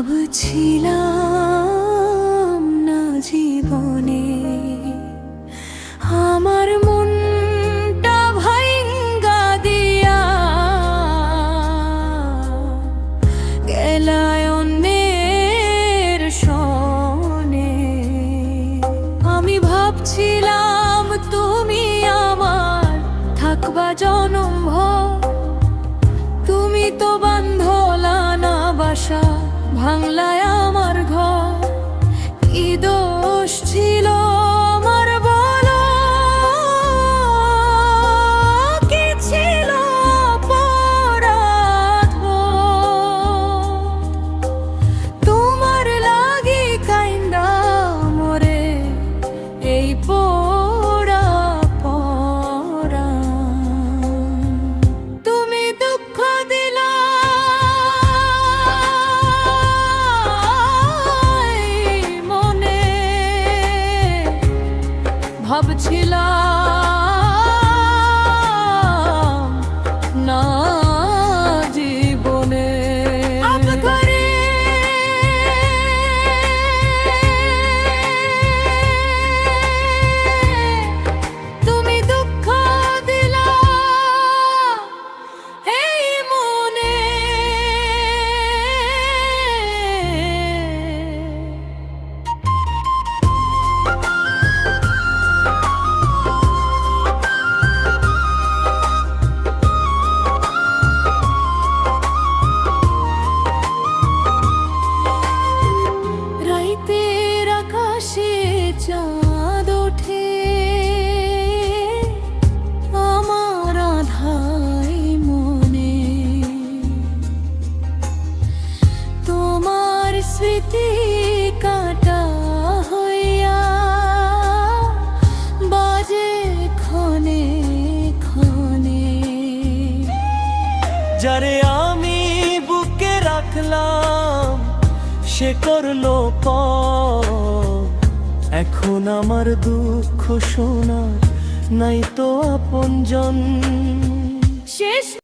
ভাবছিলাম না জীবনে আমার মনটা ভাইঙ্গা দিয়া গেলায় অন্যের শনে। আমি ভাবছিলাম তুমি আমার থাকবা জনমভর, তুমি তো বান্ধলা না বাসা, ভাঙলায় আমার ঘর। কি দোষ ছিল আমার বলো, কি ছিল অপরাধ? তোমার লাগি কাইন্দা মরে এই পোড়া পরাণ। তুমি দুঃখ দিলা ভাবছিলাম না জীবনে তুমি দুঃখ দিলা এই মনে। রাইতের আকাশে চাঁদ ওঠে আমার আধাই মনে, তোমার স্মৃতি কাটা হইয়া বাজে ক্ষণে ক্ষণে। যারে আমি বুকে রাখলাম সে করলো পর, এখন আমার দুঃখ শোনার নাই তো আপনজন। শেষ